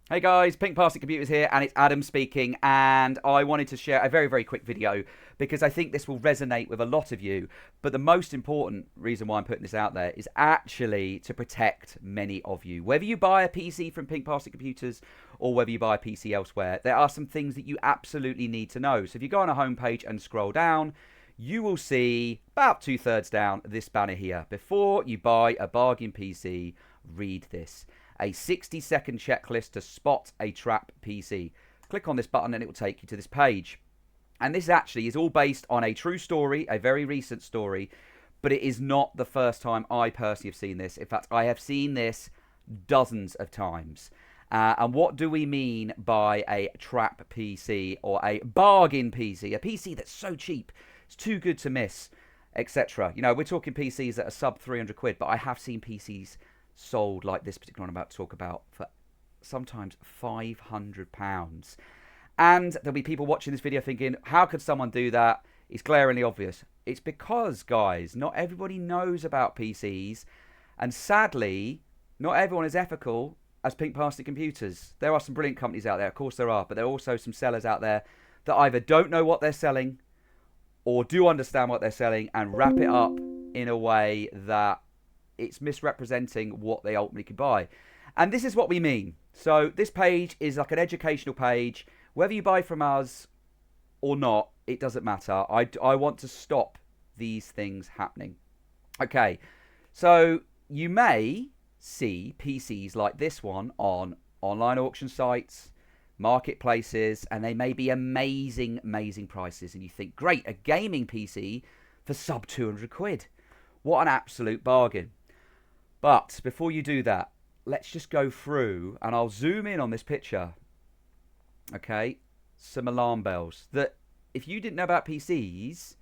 Hey guys, Pink Plastic Computers here, and it's Adam speaking. And I wanted to share a very, very quick video because I think this will resonate with a lot of you. But the most important reason why I'm putting this out there is actually to protect many of you. Whether you buy a PC from Pink Plastic Computers or whether you buy a PC elsewhere, there are some things that you absolutely need to know. So if you go on a homepage and scroll down, you will see about 2/3 down this banner here. Before you buy a bargain PC, read this. A 60-second checklist to spot a trap PC. Click on this button and it will take you to this page. And this actually is all based on a true story, a very recent story, but it is not the first time I personally have seen this. In fact, I have seen this dozens of times. And what do we mean by a trap PC or a bargain PC? A PC that's so cheap, it's too good to miss, etc. You know, we're talking PCs that are sub 300 quid, but I have seen PCs sold like this particular one I'm about to talk about for sometimes £500. And there'll be people watching this video thinking, how could someone do that? It's glaringly obvious. It's because, guys, not everybody knows about PCs, and sadly, not everyone is ethical as Pink Plastic Computers. There are some brilliant companies out there, of course there are, but there are also some sellers out there that either don't know what they're selling or do understand what they're selling and wrap it up in a way that it's misrepresenting what they ultimately could buy. And this is what we mean. So this page is like an educational page. Whether you buy from us or not, it doesn't matter. I want to stop these things happening. Okay, so you may see PCs like this one on online auction sites, marketplaces, and they may be amazing, amazing prices. And you think, great, a gaming PC for sub 200 quid. What an absolute bargain. But before you do that, let's just go through, and I'll zoom in on this picture. Okay, some alarm bells that if you didn't know about PCs,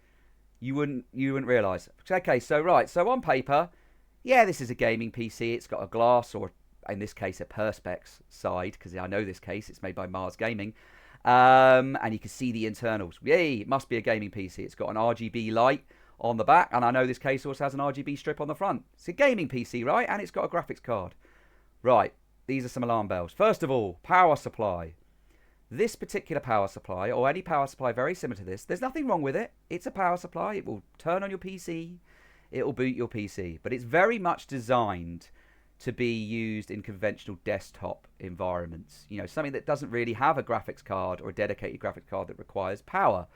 you wouldn't realise. Okay, so so on paper, yeah, this is a gaming PC. It's got a glass, or in this case, a perspex side, because I know this case, it's made by Mars Gaming. And you can see the internals. Yay, it must be a gaming PC. It's got an RGB light on the back, and I know this case also has an RGB strip on the front. It's a gaming PC, right? And it's got a graphics card. Right, these are some alarm bells. First of all, power supply. This particular power supply, or any power supply very similar to this, there's nothing wrong with it. It's a power supply. It will turn on your PC. It will boot your PC. But it's very much designed to be used in conventional desktop environments. You know, something that doesn't really have a graphics card or a dedicated graphics card that requires power.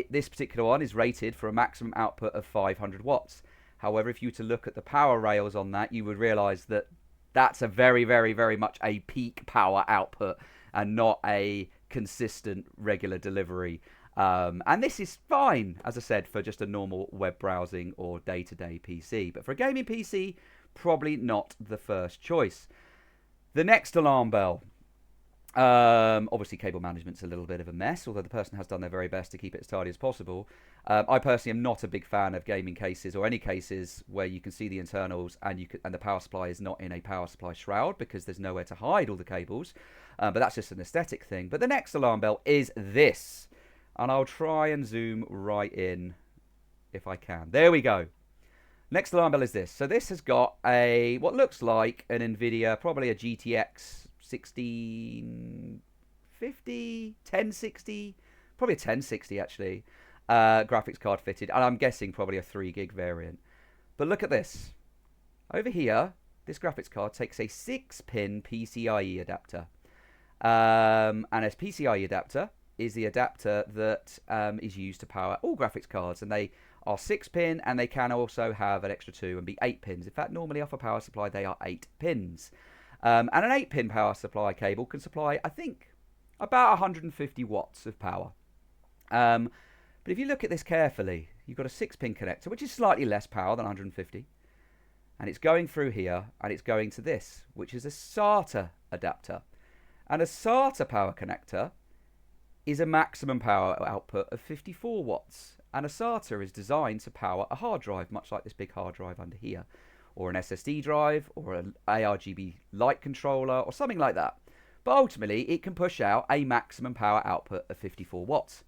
This particular one is rated for a maximum output of 500 watts. However, if you were to look at the power rails on that, you would realize that that's a very, very, very much a peak power output and not a consistent regular delivery. And this is fine, as I said, for just a normal web browsing or day-to-day PC. But for a gaming PC, probably not the first choice. The next alarm bell. Obviously, cable management's a little bit of a mess, although the person has done their very best to keep it as tidy as possible. I personally am not a big fan of gaming cases or any cases where you can see the internals and the power supply is not in a power supply shroud because there's nowhere to hide all the cables. But that's just an aesthetic thing. But the next alarm bell is this, and I'll try and zoom right in if I can. There we go. Next alarm bell is this. So this has got what looks like an NVIDIA, probably a GTX 1650, 1060, probably a 1060 actually, graphics card fitted, and I'm guessing probably a 3 gig variant. But look at this. Over here, this graphics card takes a 6-pin PCIe adapter. And a PCIe adapter is the adapter that is used to power all graphics cards, and they are 6-pin, and they can also have an extra 2 and be 8 pins. In fact, normally off a power supply, they are 8 pins. And an 8-pin power supply cable can supply, I think, about 150 watts of power. But if you look at this carefully, you've got a 6-pin connector, which is slightly less power than 150. And it's going through here, and it's going to this, which is a SATA adapter. And a SATA power connector is a maximum power output of 54 watts. And a SATA is designed to power a hard drive, much like this big hard drive under here, or an SSD drive, or an ARGB light controller, or something like that. But ultimately, it can push out a maximum power output of 54 watts.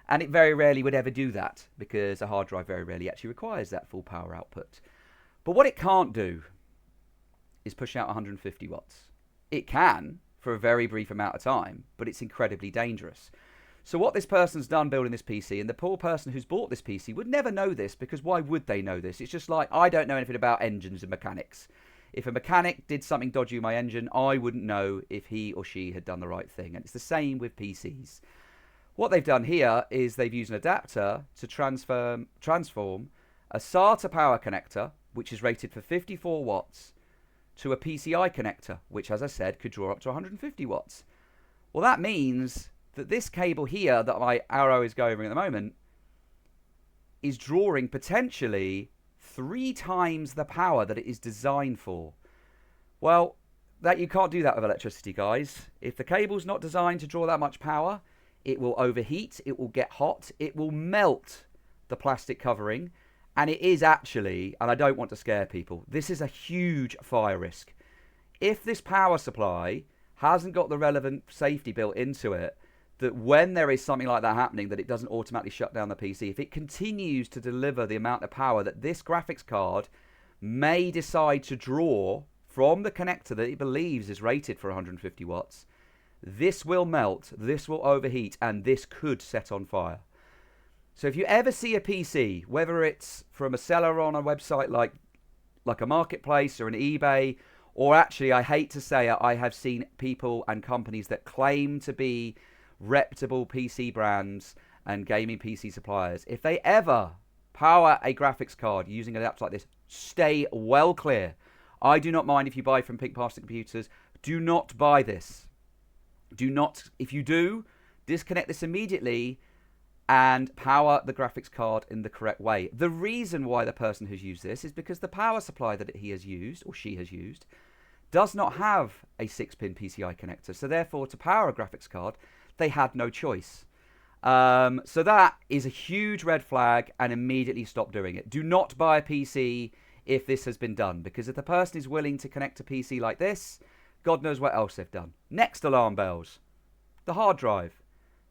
And it very rarely would ever do that, because a hard drive very rarely actually requires that full power output. But what it can't do is push out 150 watts. It can for a very brief amount of time, but it's incredibly dangerous. So what this person's done building this PC, and the poor person who's bought this PC would never know this, because why would they know this? It's just like, I don't know anything about engines and mechanics. If a mechanic did something dodgy with my engine, I wouldn't know if he or she had done the right thing. And it's the same with PCs. What they've done here is they've used an adapter to transform a SATA power connector, which is rated for 54 watts, to a PCI connector, which, as I said, could draw up to 150 watts. Well, that means that this cable here that my arrow is going over at the moment is drawing potentially 3 times the power that it is designed for. Well, that you can't do that with electricity, guys. If the cable's not designed to draw that much power, it will overheat, it will get hot, it will melt the plastic covering, and it is actually, and I don't want to scare people, this is a huge fire risk. If this power supply hasn't got the relevant safety built into it, that when there is something like that happening, that it doesn't automatically shut down the PC. If it continues to deliver the amount of power that this graphics card may decide to draw from the connector that it believes is rated for 150 watts, this will melt, this will overheat, and this could set on fire. So if you ever see a PC, whether it's from a seller on a website like a marketplace or an eBay, or actually, I hate to say it, I have seen people and companies that claim to be reputable PC brands and gaming PC suppliers, if they ever power a graphics card using an adapter like this, stay well clear. I do not mind if you buy from Pink Plastic Computers. Do not buy this. Do not, if you do, disconnect this immediately and power the graphics card in the correct way. The reason why the person has used this is because the power supply that he has used, or she has used, does not have a 6-pin PCI connector. So therefore, to power a graphics card, they had no choice. So that is a huge red flag, and immediately stop doing it. Do not buy a PC if this has been done, because if the person is willing to connect a PC like this, God knows what else they've done. Next alarm bells. The hard drive.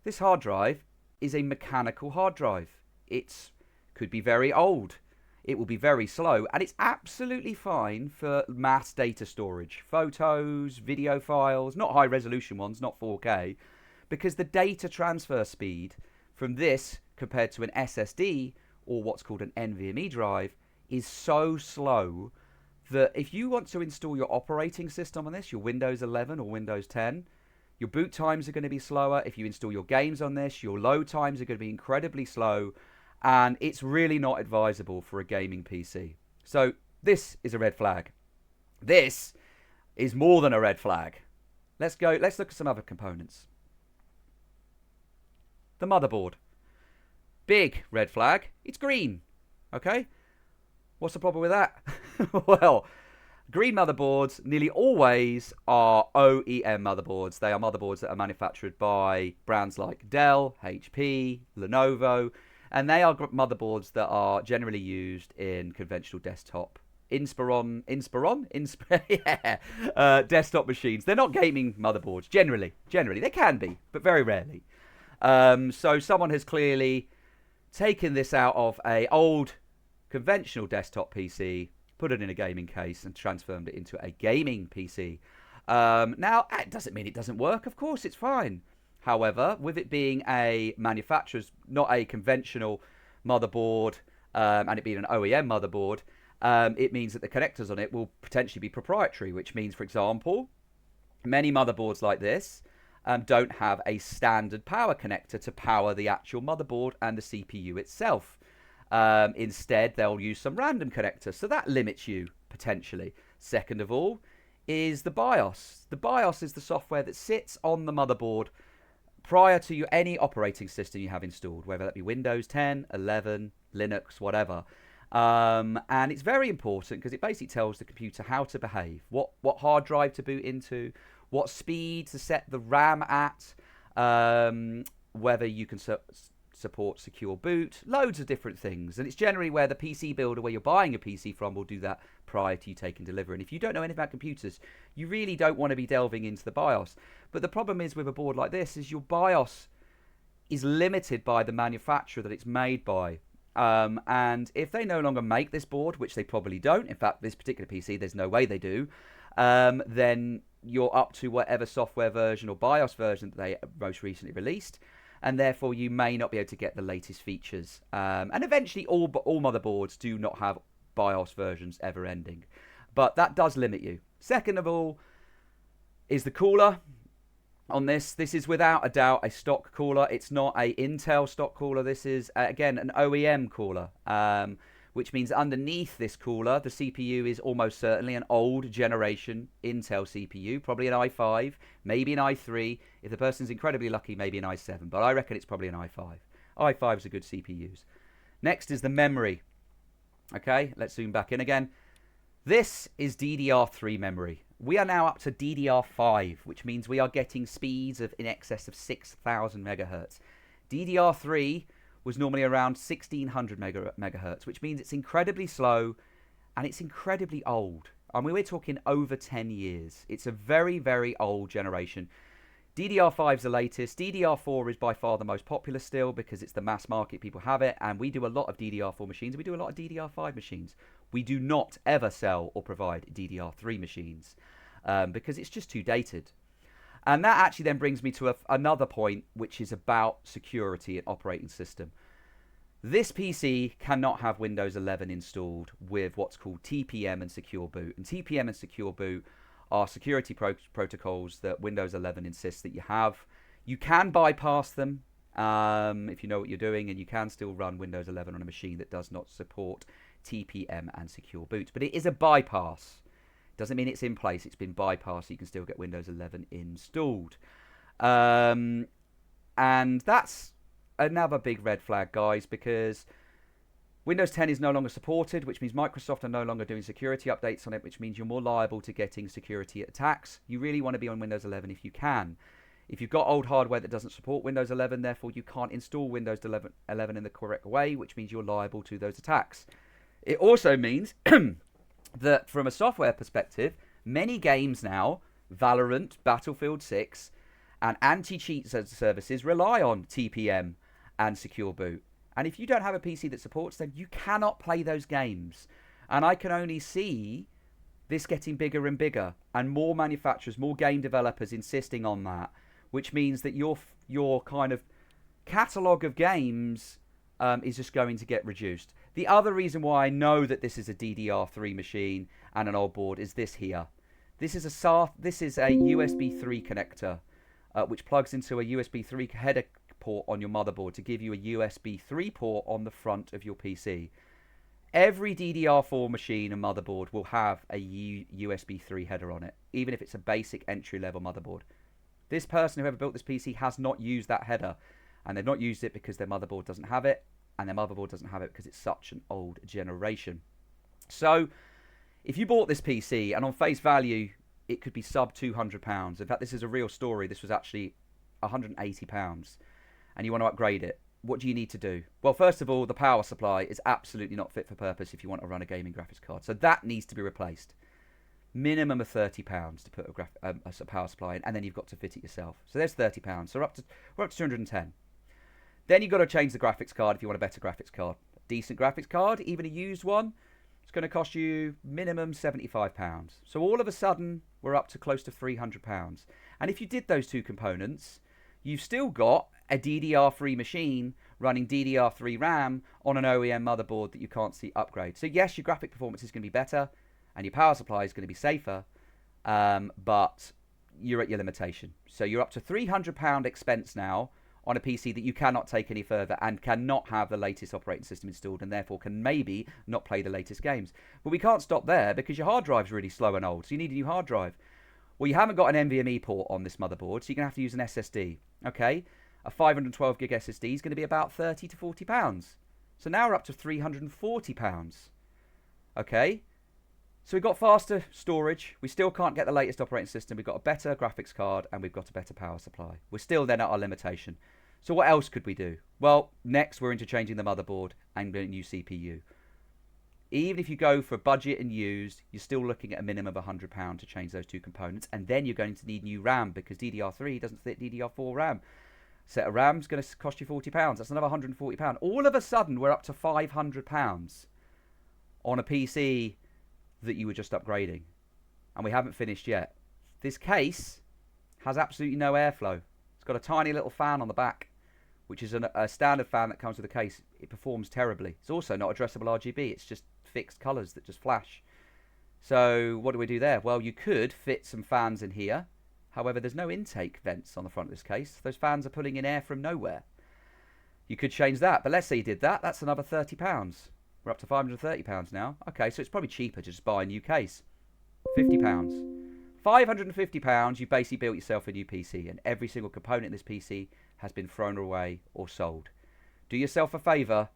This hard drive is a mechanical hard drive. It could be very old. It will be very slow, and it's absolutely fine for mass data storage. Photos, video files, not high resolution ones, not 4K, because the data transfer speed from this compared to an SSD or what's called an NVMe drive is so slow that if you want to install your operating system on this, your Windows 11 or Windows 10, your boot times are going to be slower. If you install your games on this, your load times are going to be incredibly slow, and it's really not advisable for a gaming PC. So this is a red flag. This is more than a red flag. Let's look at some other components. The motherboard. Big red flag. It's green. Okay? What's the problem with that? Well, green motherboards nearly always are OEM motherboards. They are motherboards that are manufactured by brands like Dell, HP, Lenovo, and they are motherboards that are generally used in conventional desktop desktop machines. They're not gaming motherboards, generally. They can be, but very rarely. So someone has clearly taken this out of a old conventional desktop PC, put it in a gaming case, and transformed it into a gaming PC. Now, it doesn't mean it doesn't work. Of course, it's fine. However, with it being a manufacturer's, not a conventional motherboard, and it being an OEM motherboard, it means that the connectors on it will potentially be proprietary, which means, for example, many motherboards like this don't have a standard power connector to power the actual motherboard and the CPU itself. Instead, they'll use some random connector, so that limits you potentially. Second of all is the BIOS. The BIOS is the software that sits on the motherboard prior to any operating system you have installed, whether that be Windows 10, 11, Linux, whatever. And it's very important because it basically tells the computer how to behave, what hard drive to boot into, what speed to set the RAM at, whether you can support secure boot, loads of different things. And it's generally where the PC builder, where you're buying a PC from, will do that prior to you taking delivery. And if you don't know anything about computers, you really don't want to be delving into the BIOS. But the problem is with a board like this is your BIOS is limited by the manufacturer that it's made by. And if they no longer make this board, which they probably don't, in fact, this particular PC, there's no way they do, then you're up to whatever software version or BIOS version that they most recently released, and therefore you may not be able to get the latest features. And eventually, all motherboards do not have BIOS versions ever ending, but that does limit you. Second of all, is the cooler on this. This is without a doubt a stock cooler. It's not a Intel stock cooler. This is again an OEM cooler, which means underneath this cooler, the CPU is almost certainly an old generation Intel CPU, probably an i5, maybe an i3. If the person's incredibly lucky, maybe an i7, but I reckon it's probably an i5. i5s are good CPUs. Next is the memory. Okay, let's zoom back in again. This is DDR3 memory. We are now up to DDR5, which means we are getting speeds of in excess of 6,000 megahertz. DDR3 was normally around 1,600 megahertz, which means it's incredibly slow and it's incredibly old. I mean, we're talking over 10 years. It's a very, very old generation. DDR5 is the latest. DDR4 is by far the most popular still because it's the mass market. People have it, and we do a lot of DDR4 machines. We do a lot of DDR5 machines. We do not ever sell or provide DDR3 machines because it's just too dated. And that actually then brings me to another point, which is about security and operating system. This PC cannot have Windows 11 installed with what's called TPM and Secure Boot. And TPM and Secure Boot are security protocols that Windows 11 insists that you have. You can bypass them if you know what you're doing, and you can still run Windows 11 on a machine that does not support TPM and Secure Boot. But it is a bypass. Doesn't mean it's in place. It's been bypassed. So you can still get Windows 11 installed. And that's another big red flag, guys, because Windows 10 is no longer supported, which means Microsoft are no longer doing security updates on it, which means you're more liable to getting security attacks. You really want to be on Windows 11 if you can. If you've got old hardware that doesn't support Windows 11, therefore you can't install Windows 11 in the correct way, which means you're liable to those attacks. It also means that from a software perspective, many games now, Valorant, Battlefield 6, and anti-cheat services rely on TPM and Secure Boot. And if you don't have a PC that supports them, you cannot play those games. And I can only see this getting bigger and bigger, and more manufacturers, more game developers insisting on that, which means that your kind of catalogue of games is just going to get reduced. The other reason why I know that this is a DDR3 machine and an old board is this here. This is a USB 3 connector, which plugs into a USB 3 header port on your motherboard to give you a USB 3 port on the front of your PC. Every DDR4 machine and motherboard will have a USB 3 header on it, even if it's a basic entry-level motherboard. This person, whoever built this PC, has not used that header, and they've not used it because their motherboard doesn't have it, and their motherboard doesn't have it because it's such an old generation. So if you bought this PC, and on face value it could be sub £200, in fact this is a real story, this was actually £180, and you want to upgrade it, what do you need to do? Well, first of all, the power supply is absolutely not fit for purpose if you want to run a gaming graphics card, so that needs to be replaced. Minimum of £30 to put a power supply in, and then you've got to fit it yourself. So there's £30, so we're up to 210. Then you've got to change the graphics card if you want a better graphics card. A decent graphics card, even a used one, it's going to cost you minimum £75. So all of a sudden, we're up to close to £300. And if you did those two components, you've still got a DDR3 machine running DDR3 RAM on an OEM motherboard that you can't see upgrade. So yes, your graphic performance is going to be better, and your power supply is going to be safer, but you're at your limitation. So you're up to £300 expense now on a PC that you cannot take any further and cannot have the latest operating system installed, and therefore can maybe not play the latest games. But we can't stop there because your hard drive's really slow and old, so you need a new hard drive. Well, you haven't got an NVMe port on this motherboard, so you're going to have to use an SSD. Okay, a 512 gig SSD is going to be about £30 to £40. So now we're up to £340. Okay, so we've got faster storage, we still can't get the latest operating system, we've got a better graphics card, and we've got a better power supply. We're still then at our limitation. So what else could we do? Well, next we're into changing the motherboard and a new CPU. Even if you go for budget and used, you're still looking at a minimum of £100 to change those two components, and then you're going to need new RAM because DDR3 doesn't fit DDR4 RAM. Set of RAM is going to cost you £40. That's another £140. All of a sudden, we're up to £500 on a PC that you were just upgrading, and we haven't finished yet. This case has absolutely no airflow. It's got a tiny little fan on the back, which is a standard fan that comes with the case. It performs terribly. It's also not addressable RGB. It's just fixed colours that just flash. So what do we do there? Well, you could fit some fans in here. However, there's no intake vents on the front of this case. Those fans are pulling in air from nowhere. You could change that, but let's say you did that. That's another £30. We're up to £530 now. Okay, so it's probably cheaper to just buy a new case. £50. £550, you basically built yourself a new PC, and every single component in this PC has been thrown away or sold. Do yourself a favour.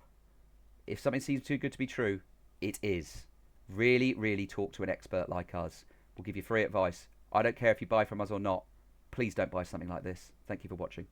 If something seems too good to be true, it is. Really, really talk to an expert like us. We'll give you free advice. I don't care if you buy from us or not. Please don't buy something like this. Thank you for watching.